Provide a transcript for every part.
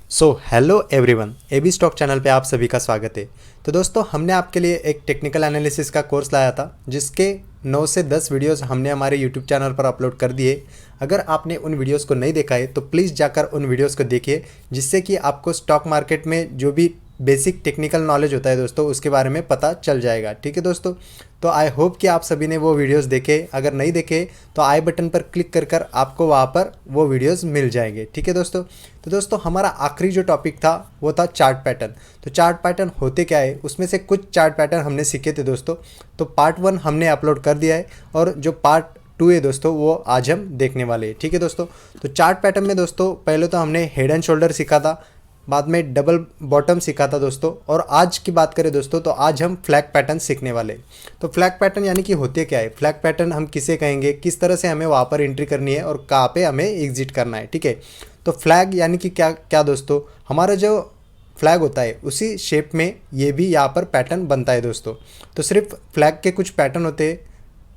Hello everyone, AB stock channel पे आप सभी का स्वागत है। तो दोस्तों, हमने आपके लिए एक टेक्निकल एनालिसिस का कोर्स लाया था जिसके 9 से 10 वीडियोस हमने हमारे यूट्यूब चैनल पर अपलोड कर दिए। अगर आपने उन वीडियोस को नहीं देखा है तो प्लीज़ जाकर उन वीडियोस को देखिए, जिससे कि आपको स्टॉक मार्केट में जो भी बेसिक टेक्निकल नॉलेज होता है दोस्तों, उसके बारे में पता चल जाएगा। ठीक है दोस्तों, तो आई होप कि आप सभी ने वो वीडियोस देखे। अगर नहीं देखे तो आई बटन पर क्लिक कर कर आपको वहाँ पर वो वीडियोस मिल जाएंगे। ठीक है दोस्तों, तो दोस्तों हमारा आखिरी जो टॉपिक था वो था चार्ट पैटर्न। तो चार्ट पैटर्न होते क्या है, उसमें से कुछ चार्ट पैटर्न हमने सीखे थे दोस्तों। तो पार्ट 1 हमने अपलोड कर दिया है और जो पार्ट 2 है दोस्तों वो आज हम देखने वाले हैं। ठीक है दोस्तों, तो चार्ट पैटर्न में दोस्तों पहले तो हमने हेड एंड शोल्डर सीखा था, बाद में डबल बॉटम सीखा था दोस्तों, और आज की बात करें दोस्तों तो आज हम फ्लैग पैटर्न सीखने वाले हैं। तो फ्लैग पैटर्न यानी कि होते क्या है, फ्लैग पैटर्न हम किसे कहेंगे, किस तरह से हमें वहाँ पर एंट्री करनी है और कहाँ पे हमें एग्जिट करना है। ठीक है, तो फ्लैग यानी कि क्या क्या दोस्तों, हमारा जो फ्लैग होता है उसी शेप में ये भी यहाँ पर पैटर्न बनता है दोस्तों। तो सिर्फ फ्लैग के कुछ पैटर्न होते हैं,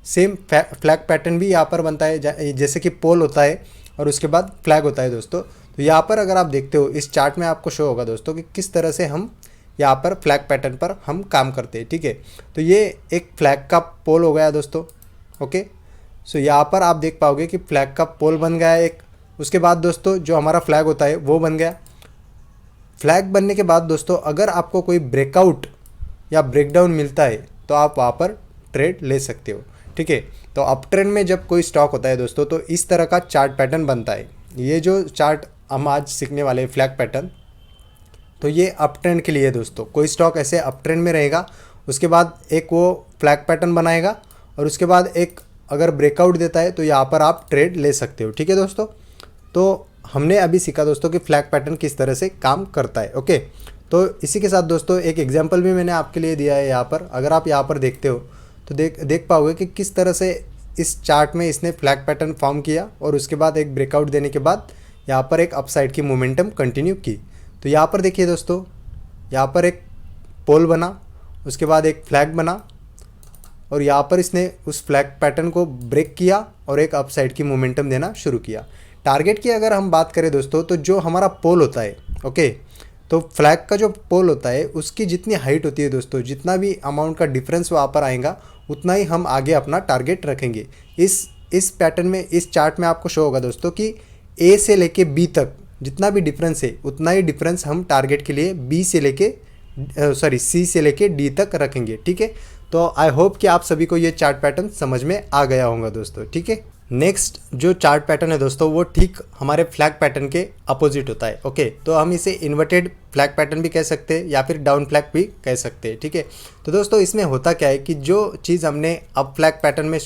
सेम फ्लैग पैटर्न भी यहाँ पर बनता है, जैसे कि पोल होता है और उसके बाद फ्लैग होता है दोस्तों। तो यहाँ पर अगर आप देखते हो इस चार्ट में आपको शो होगा दोस्तों कि किस तरह से हम यहाँ पर फ्लैग पैटर्न पर हम काम करते हैं। ठीक है, तो ये एक फ्लैग का पोल हो गया दोस्तों। ओके, सो यहाँ पर आप देख पाओगे कि फ्लैग का पोल बन गया है एक। उसके बाद दोस्तों जो हमारा फ्लैग होता है वो बन गया। फ्लैग बनने के बाद दोस्तों अगर आपको कोई ब्रेकआउट या ब्रेकडाउन मिलता है तो आप वहाँ पर ट्रेड ले सकते हो। ठीक है, तो अप ट्रेंड में जब कोई स्टॉक होता है दोस्तों तो इस तरह का चार्ट पैटर्न बनता है। ये जो चार्ट हम आज सीखने वाले हैं फ्लैग पैटर्न, तो ये अप ट्रेंड के लिए है दोस्तों। कोई स्टॉक ऐसे अप ट्रेंड में रहेगा, उसके बाद एक वो फ्लैग पैटर्न बनाएगा और उसके बाद एक अगर ब्रेकआउट देता है तो यहाँ पर आप ट्रेड ले सकते हो। ठीक है दोस्तों, तो हमने अभी सीखा दोस्तों कि फ्लैग पैटर्न किस तरह से काम करता है। ओके, तो इसी के साथ दोस्तों एक एग्जांपल भी मैंने आपके लिए दिया है यहाँ पर। अगर आप यहाँ पर देखते हो तो देख पाओगे कि किस तरह से इस चार्ट में इसने फ्लैग पैटर्न फॉर्म किया और उसके बाद एक ब्रेकआउट देने के बाद यहाँ पर एक अपसाइड की मोमेंटम कंटिन्यू की। तो यहाँ पर देखिए दोस्तों, यहाँ पर एक पोल बना, उसके बाद एक फ्लैग बना और यहाँ पर इसने उस फ्लैग पैटर्न को ब्रेक किया और एक अपसाइड की मोमेंटम देना शुरू किया। टारगेट की अगर हम बात करें दोस्तों तो जो हमारा पोल होता है, ओके, तो फ्लैग का जो पोल होता है उसकी जितनी हाइट होती है दोस्तों, जितना भी अमाउंट का डिफरेंस वहाँ पर आएगा उतना ही हम आगे अपना टारगेट रखेंगे। इस पैटर्न में, इस चार्ट में आपको शो होगा दोस्तों कि ए से लेके बी तक जितना भी डिफरेंस है उतना ही डिफरेंस हम टारगेट के लिए सी से लेके डी तक रखेंगे। ठीक है, तो आई होप कि आप सभी को ये चार्ट पैटर्न समझ में आ गया होगा दोस्तों। ठीक है, नेक्स्ट जो चार्ट पैटर्न है दोस्तों वो ठीक हमारे फ्लैग पैटर्न के अपोजिट होता है। ओके, तो हम इसे इन्वर्टेड फ्लैग पैटर्न भी कह सकते हैं या फिर डाउन फ्लैग भी कह सकते हैं। ठीक है, तो दोस्तों इसमें होता क्या है कि जो चीज़ हमने अप फ्लैग पैटर्न में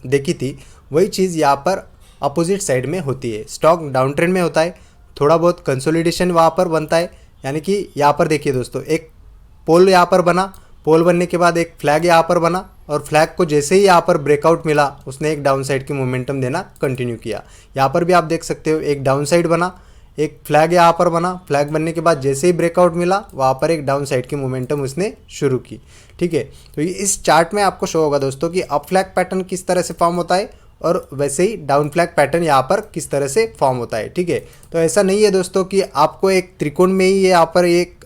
देखी थी वही चीज़ यहाँ पर अपोजिट साइड में होती है। स्टॉक डाउन ट्रेंड में होता है, थोड़ा बहुत कंसोलिडेशन वहाँ पर बनता है। यानी कि यहाँ पर देखिए दोस्तों, एक पोल यहाँ पर बना, पोल बनने के बाद एक फ्लैग यहाँ पर बना और फ्लैग को जैसे ही यहाँ पर ब्रेकआउट मिला उसने एक डाउन साइड की मोमेंटम देना कंटिन्यू किया। यहाँ पर भी आप देख सकते हो एक डाउन साइड बना, एक फ्लैग यहाँ पर बना, फ्लैग बनने के बाद जैसे ही ब्रेकआउट मिला वहाँ पर एक डाउन साइड की मोमेंटम उसने शुरू की। ठीक है, तो इस चार्ट में आपको शो होगा दोस्तों कि अप फ्लैग पैटर्न किस तरह से फॉर्म होता है और वैसे ही डाउन फ्लैग पैटर्न यहाँ पर किस तरह से फॉर्म होता है। ठीक है, तो ऐसा नहीं है दोस्तों कि आपको एक त्रिकोण में ही यहाँ पर एक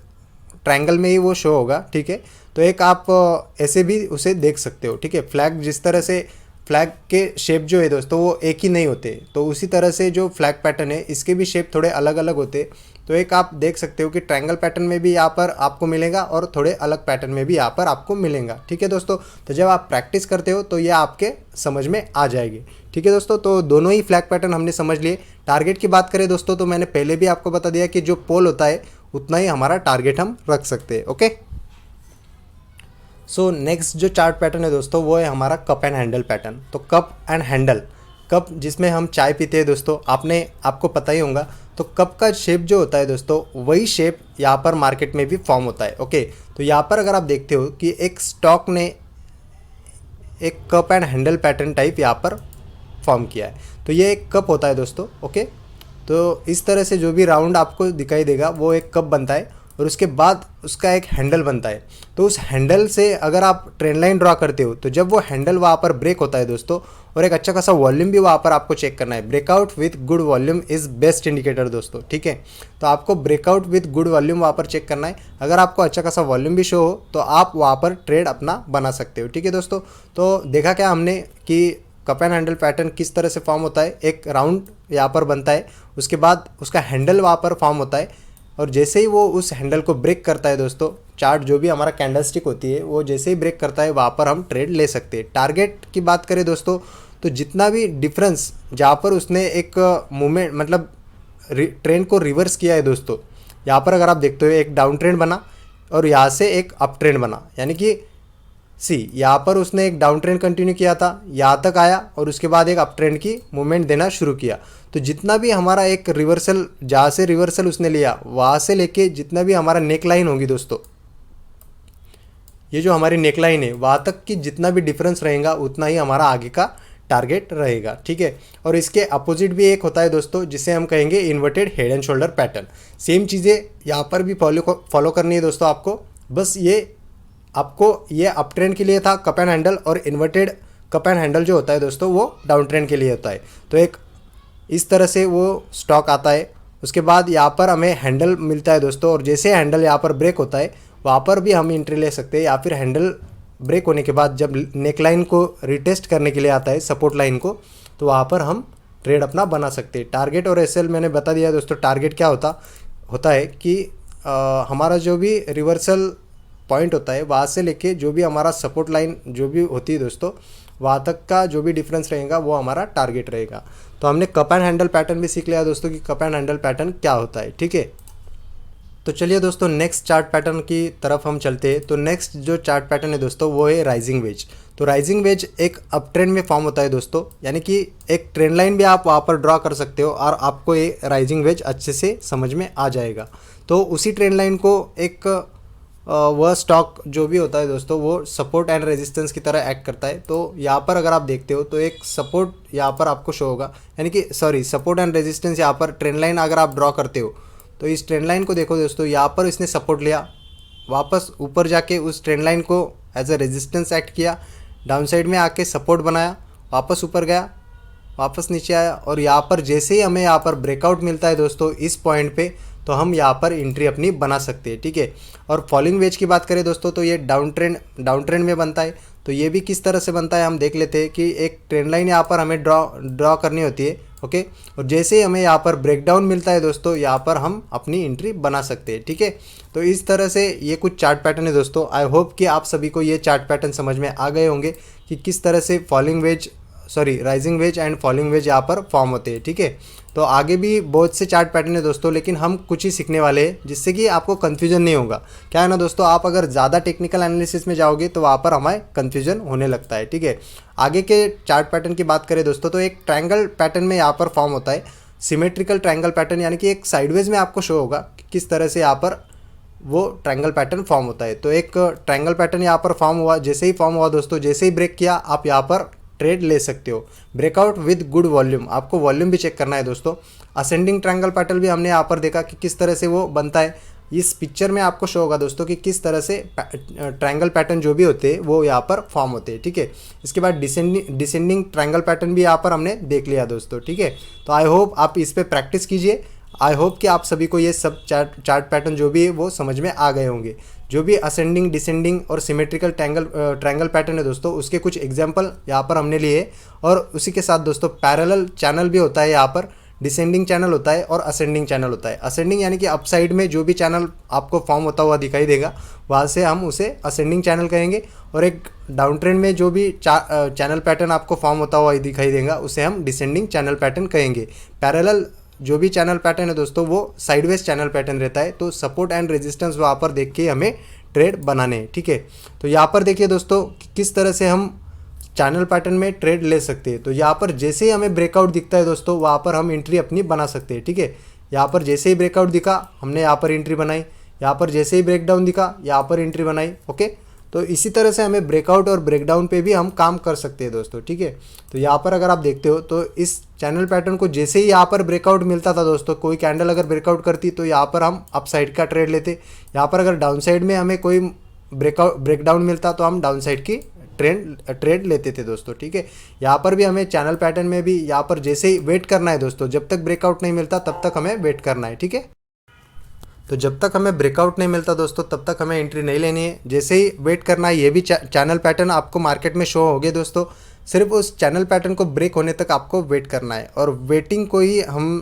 ट्रायंगल में ही वो शो होगा। ठीक है, तो एक आप ऐसे भी उसे देख सकते हो। ठीक है, फ्लैग जिस तरह से फ्लैग के शेप जो है दोस्तों वो एक ही नहीं होते, तो उसी तरह से जो फ्लैग पैटर्न है इसके भी शेप थोड़े अलग अलग होते। तो एक आप देख सकते हो कि ट्रायंगल पैटर्न में भी यहाँ पर आपको मिलेगा और थोड़े अलग पैटर्न में भी यहाँ पर आपको मिलेगा। ठीक है दोस्तों, तो जब आप प्रैक्टिस करते हो तो ये आपके समझ में आ जाएगी। ठीक है दोस्तों, तो दोनों ही फ्लैग पैटर्न हमने समझ लिए। टारगेट की बात करें दोस्तों तो मैंने पहले भी आपको बता दिया कि जो पोल होता है उतना ही हमारा टारगेट हम रख सकते हैं। ओके, सो नेक्स्ट जो चार्ट पैटर्न है दोस्तों वो है हमारा कप एंड हैंडल पैटर्न। तो कप एंड हैंडल, कप जिसमें हम चाय पीते हैं दोस्तों, आपको पता ही होगा। तो कप का शेप जो होता है दोस्तों वही शेप यहाँ पर मार्केट में भी फॉर्म होता है। ओके, तो यहाँ पर अगर आप देखते हो कि एक स्टॉक ने एक cup and handle pattern type यहाँ पर फॉर्म किया है, तो ये एक कप होता है दोस्तों। ओके, तो इस तरह से जो भी राउंड आपको दिखाई देगा वो एक कप बनता है और उसके बाद उसका एक हैंडल बनता है। तो उस हैंडल से अगर आप ट्रेंड लाइन ड्रॉ करते हो तो जब वो हैंडल वहाँ पर ब्रेक होता है दोस्तों, और एक अच्छा खासा वॉल्यूम भी वहाँ पर आपको चेक करना है। Breakout with good volume is best indicator दोस्तों, ठीक है। तो आपको ब्रेकआउट विथ गुड वॉल्यूम वहाँ पर चेक करना है। अगर आपको अच्छा खासा वॉल्यूम भी शो हो तो आप वहाँ पर ट्रेड अपना बना सकते हो, ठीक है दोस्तों। तो देखा क्या हमने कि कप एंड हैंडल पैटर्न किस तरह से फॉर्म होता है। एक राउंड यहाँ पर बनता है, उसके बाद उसका हैंडल वहाँ पर फॉर्म होता है, और जैसे ही वो उस हैंडल को ब्रेक करता है दोस्तों, चार्ट जो भी हमारा कैंडलस्टिक होती है वो जैसे ही ब्रेक करता है वहाँ पर हम ट्रेड ले सकते हैं। टारगेट की बात करें दोस्तों, तो जितना भी डिफरेंस जहाँ पर उसने एक मूवमेंट मतलब ट्रेंड को रिवर्स किया है दोस्तों, यहाँ पर अगर आप देखते हो एक डाउन ट्रेंड बना और यहाँ से एक अप ट्रेंड बना, यानी कि यहाँ पर उसने एक डाउन ट्रेंड कंटिन्यू किया था, यहाँ तक आया और उसके बाद एक अप ट्रेंड की मूवमेंट देना शुरू किया। तो जितना भी हमारा एक रिवर्सल, जहाँ से रिवर्सल उसने लिया वहाँ से लेके जितना भी हमारा नेक लाइन होगी दोस्तों, ये जो हमारी नेक लाइन है वहाँ तक की जितना भी डिफरेंस रहेगा उतना ही हमारा आगे का टारगेट रहेगा, ठीक है। और इसके अपोजिट भी एक होता है दोस्तों जिसे हम कहेंगे inverted head and shoulder pattern. Same चीज़ें यहाँ पर भी फॉलो करनी है दोस्तों आपको। बस ये अप ट्रेंड के लिए था कप एंड हैंडल, और इन्वर्टेड कप एंड हैंडल जो होता है दोस्तों वो डाउन ट्रेंड के लिए होता है। तो एक इस तरह से वो स्टॉक आता है। उसके बाद यहाँ पर हमें हैंडल मिलता है दोस्तों, और जैसे हैंडल यहाँ पर ब्रेक होता है वहाँ पर भी हम एंट्री ले सकते हैं, या फिर हैंडल ब्रेक होने के बाद जब नेक लाइन को रिटेस्ट करने के लिए आता है सपोर्ट लाइन को, तो वहाँ पर हम ट्रेड अपना बना सकते हैं। टारगेट और एसएल मैंने बता दिया दोस्तों। टारगेट क्या होता है कि हमारा जो भी रिवर्सल पॉइंट होता है वहाँ से लेके जो भी हमारा सपोर्ट लाइन जो भी होती है दोस्तों, वहाँ तक का जो भी डिफरेंस रहेगा वो हमारा टारगेट रहेगा। तो हमने कप एंड हैंडल पैटर्न भी सीख लिया दोस्तों कि कप एंड हैंडल पैटर्न क्या होता है, ठीक है। तो चलिए दोस्तों नेक्स्ट चार्ट पैटर्न की तरफ हम चलते हैं। तो नेक्स्ट जो चार्ट पैटर्न है दोस्तों वो है राइजिंग वेज। तो राइजिंग वेज एक अप ट्रेंड में फॉर्म होता है दोस्तों, यानी कि एक ट्रेंड लाइन भी आप वहाँ पर ड्रॉ कर सकते हो और आपको ये राइजिंग वेज अच्छे से समझ में आ जाएगा। तो उसी ट्रेंड लाइन को एक वह स्टॉक जो भी होता है दोस्तों वो सपोर्ट एंड रेजिस्टेंस की तरह एक्ट करता है। तो यहाँ पर अगर आप देखते हो तो एक सपोर्ट यहाँ पर आपको शो होगा, यानी कि सपोर्ट एंड रेजिस्टेंस यहाँ पर ट्रेंड लाइन अगर आप ड्रॉ करते हो तो इस ट्रेंड लाइन को देखो दोस्तों, यहाँ पर इसने सपोर्ट लिया, वापस ऊपर जाके उस ट्रेंड लाइन को एज अ रेजिस्टेंस एक्ट किया, डाउन साइड में आके सपोर्ट बनाया, वापस ऊपर गया, वापस नीचे आया, और यहाँ पर जैसे ही हमें यहाँ पर ब्रेकआउट मिलता है दोस्तों इस पॉइंट पे, तो हम यहाँ पर एंट्री अपनी बना सकते हैं, ठीक है। और फॉलिंग वेज की बात करें दोस्तों तो ये डाउन ट्रेंड में बनता है। तो ये भी किस तरह से बनता है हम देख लेते हैं कि एक ट्रेंड लाइन यहाँ पर हमें ड्रॉ करनी होती है, ओके। और जैसे ही हमें यहाँ पर ब्रेकडाउन मिलता है दोस्तों, यहाँ पर हम अपनी एंट्री बना सकते हैं, ठीक है। तो इस तरह से ये कुछ चार्ट पैटर्न है दोस्तों। आई होप कि आप सभी को ये चार्ट पैटर्न समझ में आ गए होंगे कि किस तरह से rising veg and falling veg यहाँ पर फॉर्म होते हैं, ठीक है। तो आगे भी बहुत से चार्ट पैटर्न है दोस्तों, लेकिन हम कुछ ही सीखने वाले हैं जिससे कि आपको कन्फ्यूजन नहीं होगा। क्या है ना दोस्तों, आप अगर ज़्यादा टेक्निकल एनालिसिस में जाओगे तो वहाँ पर हमें कन्फ्यूजन होने लगता है, ठीक है। आगे के चार्ट पैटर्न की बात करें दोस्तों तो एक ट्रायंगल पैटर्न में यहाँ पर फॉर्म होता है सिमेट्रिकल ट्रायंगल पैटर्न, यानी कि एक साइडवेज में आपको शो होगा कि किस तरह से यहाँ पर वो ट्रायंगल पैटर्न फॉर्म होता है। तो एक ट्रायंगल पैटर्न यहाँ पर फॉर्म हुआ, जैसे ही फॉर्म हुआ दोस्तों, जैसे ही ब्रेक किया आप यहाँ पर ट्रेड ले सकते हो। ब्रेकआउट विद गुड वॉल्यूम, आपको वॉल्यूम भी चेक करना है दोस्तों। असेंडिंग ट्रायंगल पैटर्न भी हमने यहाँ पर देखा कि किस तरह से वो बनता है। इस पिक्चर में आपको शो होगा दोस्तों कि किस तरह से ट्रायंगल पैटर्न जो भी होते हैं वो यहाँ पर फॉर्म होते हैं, ठीक है। इसके बाद डिसेंडिंग ट्रायंगल पैटर्न भी यहाँ पर हमने देख लिया दोस्तों, ठीक है। तो आई होप आप इस पर प्रैक्टिस कीजिए। आई होप कि आप सभी को ये सब चार्ट पैटर्न जो भी है वो समझ में आ गए होंगे। जो भी असेंडिंग, डिसेंडिंग और सिमेट्रिकल ट्रायंगल पैटर्न है दोस्तों, उसके कुछ एग्जांपल यहाँ पर हमने लिए। और उसी के साथ दोस्तों पैरेलल चैनल भी होता है, यहाँ पर डिसेंडिंग चैनल होता है और असेंडिंग चैनल होता है। असेंडिंग यानी कि अप साइड में जो भी चैनल आपको फॉर्म होता हुआ दिखाई देगा वहाँ से हम उसे असेंडिंग चैनल कहेंगे, और एक डाउन ट्रेंड में जो भी चैनल पैटर्न आपको फॉर्म होता हुआ दिखाई देगा उसे हम डिसेंडिंग चैनल पैटर्न कहेंगे। पैरेलल जो भी चैनल पैटर्न है दोस्तों वो साइडवेज चैनल पैटर्न रहता है। तो सपोर्ट एंड रेजिस्टेंस वहाँ पर देख के हमें ट्रेड बनाने हैं, ठीक है। तो यहाँ पर देखिए दोस्तों किस तरह से हम चैनल पैटर्न में ट्रेड ले सकते हैं। तो यहाँ पर जैसे ही हमें ब्रेकआउट दिखता है दोस्तों वहाँ पर हम एंट्री अपनी बना सकते हैं, ठीक है। यहाँ पर जैसे ही ब्रेकआउट दिखा हमने यहाँ पर एंट्री बनाई, यहाँ पर जैसे ही ब्रेकडाउन दिखा यहाँ पर एंट्री बनाई, ओके। तो इसी तरह से हमें ब्रेकआउट और ब्रेकडाउन पे भी हम काम कर सकते हैं दोस्तों, ठीक है। तो यहाँ पर अगर आप देखते हो तो इस चैनल पैटर्न को जैसे ही यहाँ पर ब्रेकआउट मिलता था दोस्तों, कोई कैंडल अगर ब्रेकआउट करती तो यहाँ पर हम अप साइड का ट्रेड लेते। यहाँ पर अगर डाउन साइड में हमें कोई ब्रेकडाउन मिलता तो हम डाउन साइड की ट्रेड लेते थे दोस्तों, ठीक है। यहाँ पर भी हमें चैनल पैटर्न में भी यहाँ पर जैसे ही वेट करना है दोस्तों, जब तक ब्रेकआउट नहीं मिलता तब तक हमें वेट करना है, ठीक है। तो जब तक हमें ब्रेकआउट नहीं मिलता दोस्तों तब तक हमें एंट्री नहीं लेनी है, जैसे ही वेट करना है। ये भी चैनल पैटर्न आपको मार्केट में शो हो गए दोस्तों, सिर्फ उस चैनल पैटर्न को ब्रेक होने तक आपको वेट करना है। और वेटिंग को ही हम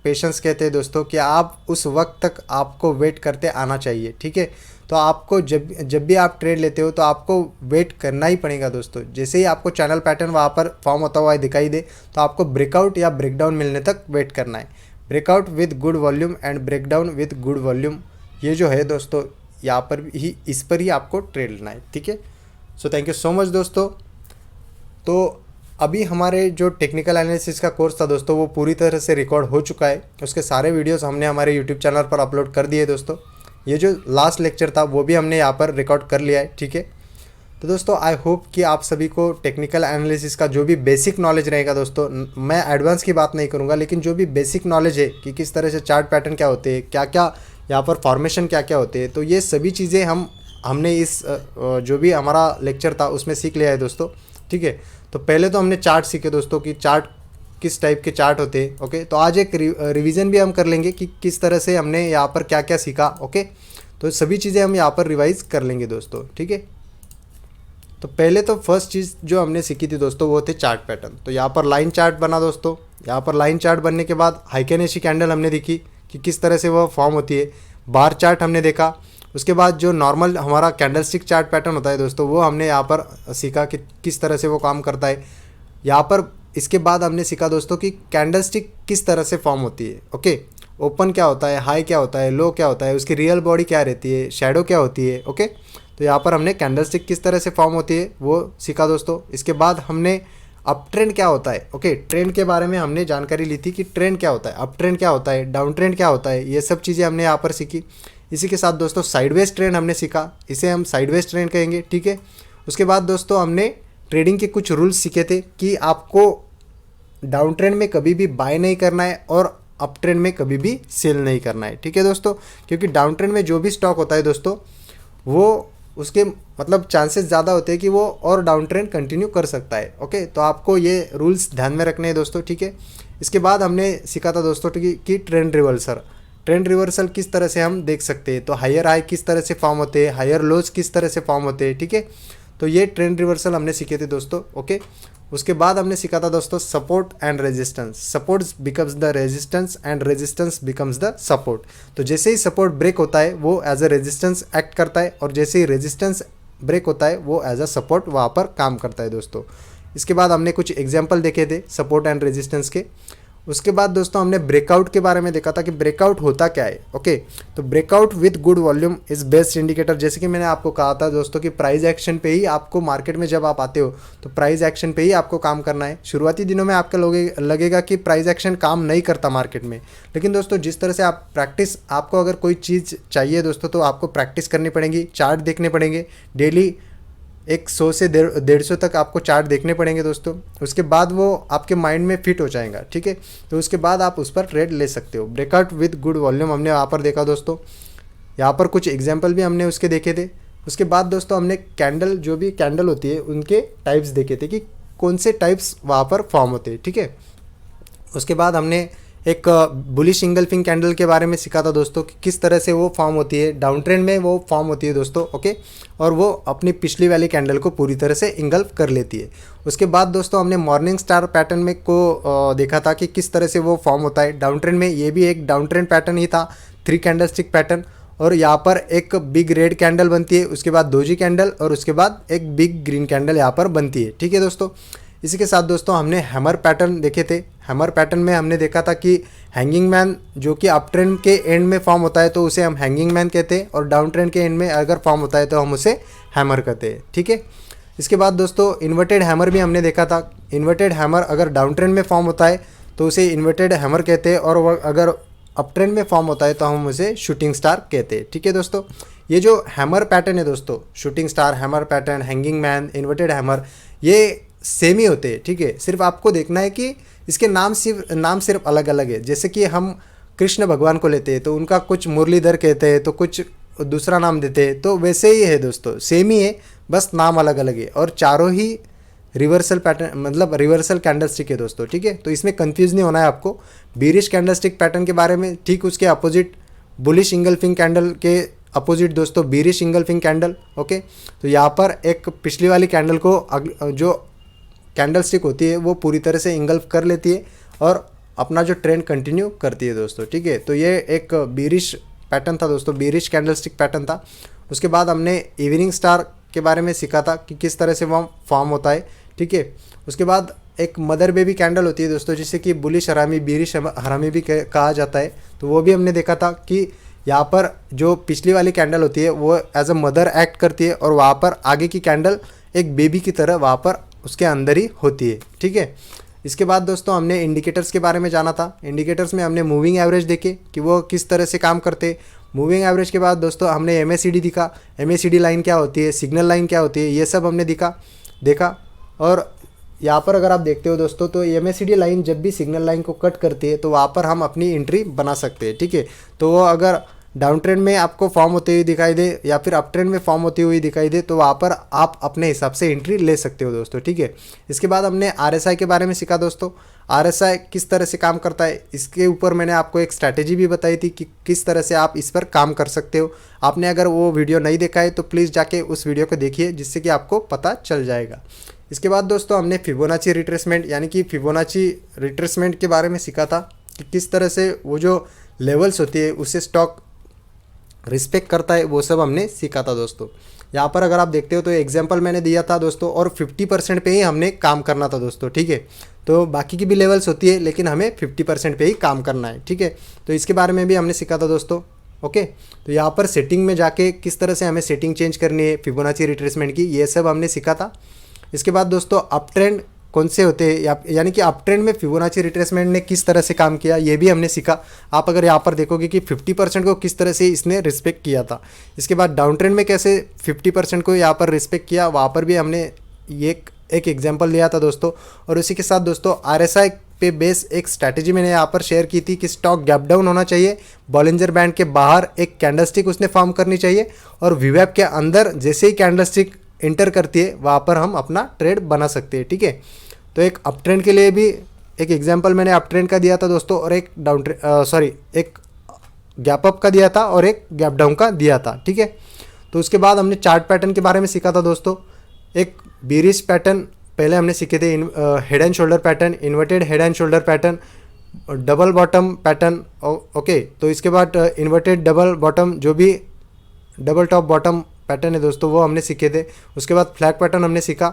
पेशेंस कहते हैं दोस्तों, कि आप उस वक्त तक आपको वेट करते आना चाहिए, ठीक है। तो आपको जब भी आप ट्रेड लेते हो तो आपको वेट करना ही पड़ेगा दोस्तों। जैसे ही आपको चैनल पैटर्न वहाँ पर फॉर्म होता हुआ दिखाई दे तो आपको ब्रेकआउट या ब्रेकडाउन मिलने तक वेट करना है। Breakout with good volume and breakdown with good volume, ये जो है दोस्तों यहाँ पर ही, इस पर ही आपको ट्रेड लेना है, ठीक है। So thank you so much दोस्तों। तो अभी हमारे जो टेक्निकल एनालिसिस का कोर्स था दोस्तों वो पूरी तरह से रिकॉर्ड हो चुका है। उसके सारे वीडियोस हमने हमारे यूट्यूब चैनल पर अपलोड कर दिए दोस्तों। ये जो लास्ट लेक्चर था वो भी हमने यहाँ पर रिकॉर्ड कर लिया है, ठीक है। तो दोस्तों आई होप कि आप सभी को टेक्निकल एनालिसिस का जो भी बेसिक नॉलेज रहेगा दोस्तों, मैं एडवांस की बात नहीं करूँगा, लेकिन जो भी बेसिक नॉलेज है कि किस तरह से चार्ट पैटर्न क्या होते हैं, क्या क्या यहाँ पर फॉर्मेशन क्या क्या होते हैं, तो ये सभी चीज़ें हमने इस जो भी हमारा लेक्चर था उसमें सीख लिया है दोस्तों, ठीक है। तो पहले तो हमने चार्ट सीखे दोस्तों कि चार्ट किस टाइप के चार्ट होते हैं, ओके। तो आज एक रिवीजन भी हम कर लेंगे कि किस तरह से हमने यहाँ पर क्या क्या सीखा, ओके। तो सभी चीज़ें हम यहाँ पर रिवाइज कर लेंगे दोस्तों, ठीक है। तो पहले तो फर्स्ट चीज़ जो हमने सीखी थी दोस्तों वो थे चार्ट पैटर्न। तो यहाँ पर लाइन चार्ट बना दोस्तों। यहाँ पर लाइन चार्ट बनने के बाद हाइकेनेशी कैंडल हमने देखी कि किस तरह से वह फॉर्म होती है। बार चार्ट हमने देखा। उसके बाद जो नॉर्मल हमारा कैंडलस्टिक चार्ट पैटर्न होता है दोस्तों वो हमने यहाँ पर सीखा कि किस तरह से वो काम करता है। यहाँ पर इसके बाद हमने सीखा दोस्तों कि कैंडलस्टिक किस तरह से फॉर्म होती है, ओके। ओपन क्या होता है, हाई क्या होता है, लो क्या होता है, उसकी रियल बॉडी क्या रहती है, शैडो क्या होती है, ओके। तो यहाँ पर हमने कैंडलस्टिक किस तरह से फॉर्म होती है वो सीखा दोस्तों। इसके बाद हमने अप ट्रेंड क्या होता है, ओके, ट्रेंड के बारे में हमने जानकारी ली थी कि ट्रेंड क्या होता है, अप ट्रेंड क्या होता है, डाउन ट्रेंड क्या होता है, ये सब चीज़ें हमने यहाँ पर सीखी। इसी के साथ दोस्तों साइडवेज ट्रेंड हमने सीखा, इसे हम साइडवेज ट्रेंड कहेंगे, ठीक है। उसके बाद दोस्तों हमने ट्रेडिंग के कुछ रूल्स सीखे थे कि आपको डाउन ट्रेंड में कभी भी बाय नहीं करना है और अप ट्रेंड में कभी भी सेल नहीं करना है, ठीक है दोस्तों। क्योंकि डाउन ट्रेंड में जो भी स्टॉक होता है दोस्तों वो उसके मतलब चांसेस ज़्यादा होते हैं कि वो और डाउन ट्रेंड कंटिन्यू कर सकता है, ओके। तो आपको ये रूल्स ध्यान में रखने हैं दोस्तों, ठीक है। इसके बाद हमने सीखा था दोस्तों कि ट्रेंड रिवर्सल किस तरह से हम देख सकते हैं। तो हायर हाई किस तरह से फॉर्म होते हैं, हायर लोज किस तरह से फॉर्म होते हैं, ठीक है। तो ये ट्रेंड रिवर्सल हमने सीखे थे दोस्तों, ओके। उसके बाद हमने सीखा था दोस्तों support and resistance. Support becomes the resistance and resistance becomes the support. तो जैसे ही सपोर्ट ब्रेक होता है वो एज अ रेजिस्टेंस एक्ट करता है और जैसे ही रेजिस्टेंस ब्रेक होता है वो एज अ सपोर्ट वहाँ पर काम करता है दोस्तों। इसके बाद हमने कुछ एग्जाम्पल देखे थे सपोर्ट एंड रेजिस्टेंस के। उसके बाद दोस्तों हमने ब्रेकआउट के बारे में देखा था कि ब्रेकआउट होता क्या है, ओके। तो breakout with good volume is best indicator. जैसे कि मैंने आपको कहा था दोस्तों कि प्राइस एक्शन पे ही आपको मार्केट में जब आप आते हो तो प्राइस एक्शन पे ही आपको काम करना है। शुरुआती दिनों में आपका लगेगा कि प्राइस एक्शन काम नहीं करता मार्केट में, लेकिन दोस्तों जिस तरह से आप प्रैक्टिस, आपको अगर कोई चीज़ चाहिए दोस्तों तो आपको प्रैक्टिस करनी पड़ेगी, चार्ट देखने पड़ेंगे डेली 100 से 150 तक आपको चार्ट देखने पड़ेंगे दोस्तों। उसके बाद वो आपके माइंड में फिट हो जाएगा, ठीक है। तो उसके बाद आप उस पर ट्रेड ले सकते हो। ब्रेकआउट विद गुड वॉल्यूम हमने यहाँ पर देखा दोस्तों। यहाँ पर कुछ एग्जांपल भी हमने उसके देखे थे। उसके बाद दोस्तों हमने कैंडल, जो भी कैंडल होती है उनके टाइप्स देखे थे कि कौन से टाइप्स वहाँ पर फॉर्म होते हैं, ठीक है। उसके बाद हमने एक बुलिश इंगल्फिंग कैंडल के बारे में सीखा था दोस्तों कि किस तरह से वो फॉर्म होती है, डाउन ट्रेंड में वो फॉर्म होती है दोस्तों, ओके। और वो अपनी पिछली वाली कैंडल को पूरी तरह से इंगल्फ कर लेती है। उसके बाद दोस्तों हमने मॉर्निंग स्टार पैटर्न में को देखा था कि किस तरह से वो फॉर्म होता है डाउन ट्रेंड में। ये भी एक डाउन ट्रेंड पैटर्न ही था, 3 कैंडलस्टिक पैटर्न। और यहाँ पर एक बिग रेड कैंडल बनती है, उसके बाद डोजी कैंडल और उसके बाद एक बिग ग्रीन कैंडल यहाँ पर बनती है, ठीक है दोस्तों। इसी के साथ दोस्तों हमने हैमर पैटर्न देखे थे। हैमर पैटर्न में हमने देखा था कि हैंगिंग मैन जो कि अप ट्रेंड के एंड में फॉर्म होता है तो उसे हम हैंगिंग मैन कहते हैं, और डाउन ट्रेंड के एंड में अगर फॉर्म होता है तो हम उसे हैमर कहते हैं, ठीक है। इसके बाद दोस्तों इन्वर्टेड हैमर भी हमने देखा था। इन्वर्टेड हैमर अगर डाउन ट्रेंड में फॉर्म होता है तो उसे इन्वर्टेड हैमर कहते हैं, और अगर अप ट्रेंड में फॉर्म होता है तो हम उसे शूटिंग स्टार कहते हैं, ठीक है दोस्तों। ये जो हैमर पैटर्न है दोस्तों, shooting star hammer pattern, hanging man, inverted hammer, ये सेम ही होते हैं, ठीक है। सिर्फ आपको देखना है कि इसके नाम सिर्फ अलग अलग है। जैसे कि हम कृष्ण भगवान को लेते हैं तो उनका कुछ मुरलीधर कहते हैं, तो कुछ दूसरा नाम देते हैं, तो वैसे ही है दोस्तों, सेम ही है, बस नाम अलग अलग है। और चारों ही रिवर्सल पैटर्न, मतलब रिवर्सल कैंडलस्टिक है दोस्तों, ठीक है। तो इसमें कंफ्यूज नहीं होना है आपको। बीरिश कैंडलस्टिक पैटर्न के बारे में, ठीक उसके अपोजिट बुलिश इंगल्फिंग कैंडल के अपोजिट दोस्तों बीरिश इंगल्फिंग कैंडल, ओके। तो यहाँ पर एक पिछली वाली कैंडल को जो कैंडल स्टिक होती है वो पूरी तरह से इंगल्फ कर लेती है और अपना जो ट्रेंड कंटिन्यू करती है दोस्तों, ठीक है। तो ये एक बीरिश पैटर्न था दोस्तों, बीरिश कैंडल स्टिक पैटर्न था। उसके बाद हमने इवनिंग स्टार के बारे में सीखा था कि किस तरह से वह फॉर्म होता है, ठीक है। उसके बाद एक मदर बेबी कैंडल होती है दोस्तों, जिसे कि बुलिश हरामी, बीरिश हरामी भी कहा जाता है। तो वो भी हमने देखा था कि यहाँ पर जो पिछली वाली कैंडल होती है वो एज अ मदर एक्ट करती है और वहाँ पर आगे की कैंडल एक बेबी की तरह वहाँ पर उसके अंदर ही होती है, ठीक है। इसके बाद दोस्तों हमने इंडिकेटर्स के बारे में जाना था। इंडिकेटर्स में हमने मूविंग एवरेज देखे कि वो किस तरह से काम करते। मूविंग एवरेज के बाद दोस्तों हमने MACD दिखा, MACD लाइन क्या होती है, सिग्नल लाइन क्या होती है, ये सब हमने देखा। और यहाँ पर अगर आप देखते हो दोस्तों तो MACD लाइन जब भी सिग्नल लाइन को कट करती है तो वहाँ पर हम अपनी एंट्री बना सकते हैं, ठीक है। तो वो अगर डाउन ट्रेंड में आपको फॉर्म होते हुए दिखाई दे या फिर अप ट्रेंड में फॉर्म होती हुई दिखाई दे तो वहाँ पर आप अपने हिसाब से एंट्री ले सकते हो दोस्तों, ठीक है। इसके बाद हमने RSI के बारे में सीखा दोस्तों। RSI किस तरह से काम करता है, इसके ऊपर मैंने आपको एक स्ट्रैटेजी भी बताई थी कि किस तरह से आप इस पर काम कर सकते हो। आपने अगर वो वीडियो नहीं देखा है तो प्लीज़ जाके उस वीडियो को देखिए, जिससे कि आपको पता चल जाएगा। इसके बाद दोस्तों हमने फिबोनाची रिट्रेसमेंट यानी कि फिबोनाची रिट्रेसमेंट के बारे में सीखा था कि किस तरह से वो जो लेवल्स होती है उससे स्टॉक रिस्पेक्ट करता है, वो सब हमने सीखा था दोस्तों। यहाँ पर अगर आप देखते हो तो एग्जांपल मैंने दिया था दोस्तों, और 50% पे ही हमने काम करना था दोस्तों, ठीक है। तो बाकी की भी लेवल्स होती है लेकिन हमें 50% पे ही काम करना है, ठीक है। तो इसके बारे में भी हमने सीखा था दोस्तों, ओके। तो यहाँ पर सेटिंग में जाके किस तरह से हमें सेटिंग चेंज करनी है फिबोनाची रिट्रेसमेंट की, ये सब हमने सीखा था। इसके बाद दोस्तों अप ट्रेंड कौन से होते हैं, यानी कि अप ट्रेंड में फिबोनाची रिट्रेसमेंट ने किस तरह से काम किया, ये भी हमने सीखा। आप अगर यहाँ पर देखोगे कि 50% को किस तरह से इसने रिस्पेक्ट किया था। इसके बाद डाउन ट्रेंड में कैसे 50% को यहाँ पर रिस्पेक्ट किया, वहाँ पर भी हमने ये एक एग्जाम्पल लिया था दोस्तों। और उसी के साथ दोस्तों RSI पे बेस एक स्ट्रैटेजी मैंने यहाँ पर शेयर की थी कि स्टॉक गैप डाउन होना चाहिए, बॉलिंजर बैंड के बाहर एक कैंडलस्टिक उसने फॉर्म करनी चाहिए, और वीवैप के अंदर जैसे ही कैंडलस्टिक इंटर करती है वहाँ पर हम अपना ट्रेड बना सकते हैं, ठीक है। तो एक अप ट्रेंड के लिए भी एक एग्जांपल मैंने अप ट्रेंड का दिया था दोस्तों, और एक डाउन ट्रेंड एक गैप अप का दिया था और एक गैप डाउन का दिया था, ठीक है। तो उसके बाद हमने चार्ट पैटर्न के बारे में सीखा था दोस्तों। एक बीरिश पैटर्न पहले हमने सीखे थे, head and shoulder pattern, inverted head and shoulder pattern, double bottom pattern, okay. तो इसके बाद इन्वर्टेड डबल बॉटम, जो भी डबल टॉप बॉटम पैटर्न है दोस्तों, वो हमने सीखे थे। उसके बाद फ्लैग पैटर्न हमने सीखा।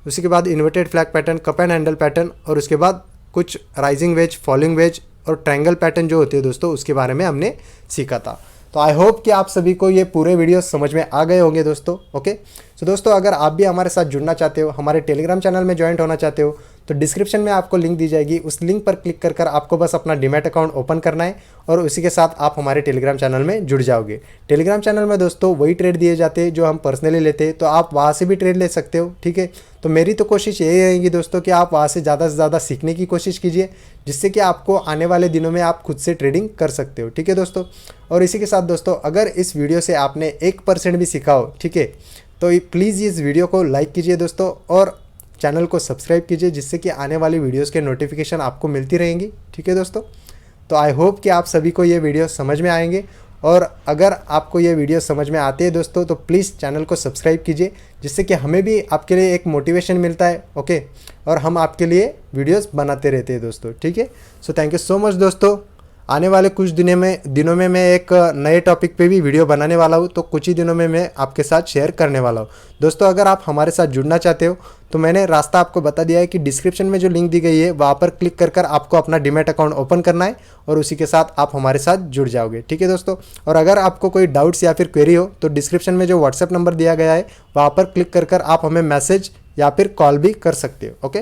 उसी के बाद inverted flag pattern, cup and handle pattern, और उसके बाद कुछ राइजिंग वेज, फॉलिंग वेज और ट्रायंगल पैटर्न जो होते हैं दोस्तों, उसके बारे में हमने सीखा था। तो आई होप कि आप सभी को ये पूरे वीडियो समझ में आ गए होंगे दोस्तों, ओके। तो दोस्तों अगर आप भी हमारे साथ जुड़ना चाहते हो, हमारे टेलीग्राम चैनल में ज्वाइंट होना चाहते हो, तो डिस्क्रिप्शन में आपको लिंक दी जाएगी। उस लिंक पर क्लिक कर आपको बस अपना डीमैट अकाउंट ओपन करना है और उसी के साथ आप हमारे टेलीग्राम चैनल में जुड़ जाओगे। टेलीग्राम चैनल में दोस्तों वही ट्रेड दिए जाते हैं जो हम पर्सनली लेते हैं, तो आप वहाँ से भी ट्रेड ले सकते हो, ठीक है। तो मेरी तो कोशिश यही रहेगी दोस्तों कि आप वहाँ से ज़्यादा सीखने की कोशिश कीजिए, जिससे कि आपको आने वाले दिनों में आप खुद से ट्रेडिंग कर सकते हो, ठीक है दोस्तों। और इसी के साथ दोस्तों अगर इस वीडियो से आपने 1% भी सीखा हो, ठीक है, तो प्लीज़ इस वीडियो को लाइक कीजिए दोस्तों, और चैनल को सब्सक्राइब कीजिए, जिससे कि आने वाली वीडियोस के नोटिफिकेशन आपको मिलती रहेंगी, ठीक है दोस्तों। तो आई होप कि आप सभी को ये वीडियो समझ में आएंगे, और अगर आपको ये वीडियो समझ में आते हैं दोस्तों तो प्लीज़ चैनल को सब्सक्राइब कीजिए, जिससे कि हमें भी आपके लिए एक मोटिवेशन मिलता है, ओके, और हम आपके लिए वीडियोस बनाते रहते हैं दोस्तों, ठीक है। So thank you so much दोस्तों। आने वाले कुछ दिनों में मैं एक नए टॉपिक पे भी वीडियो बनाने वाला हूँ, तो कुछ ही दिनों में मैं आपके साथ शेयर करने वाला हूँ दोस्तों। अगर आप हमारे साथ जुड़ना चाहते हो तो मैंने रास्ता आपको बता दिया है कि डिस्क्रिप्शन में जो लिंक दी गई है वहाँ पर क्लिक कर आपको अपना डीमैट अकाउंट ओपन करना है, और उसी के साथ आप हमारे साथ जुड़ जाओगे, ठीक है दोस्तों। और अगर आपको कोई डाउट्स या फिर क्वेरी हो तो डिस्क्रिप्शन में जो व्हाट्सएप नंबर दिया गया है वहाँ पर क्लिक कर आप हमें मैसेज या फिर कॉल भी कर सकते हो, ओके।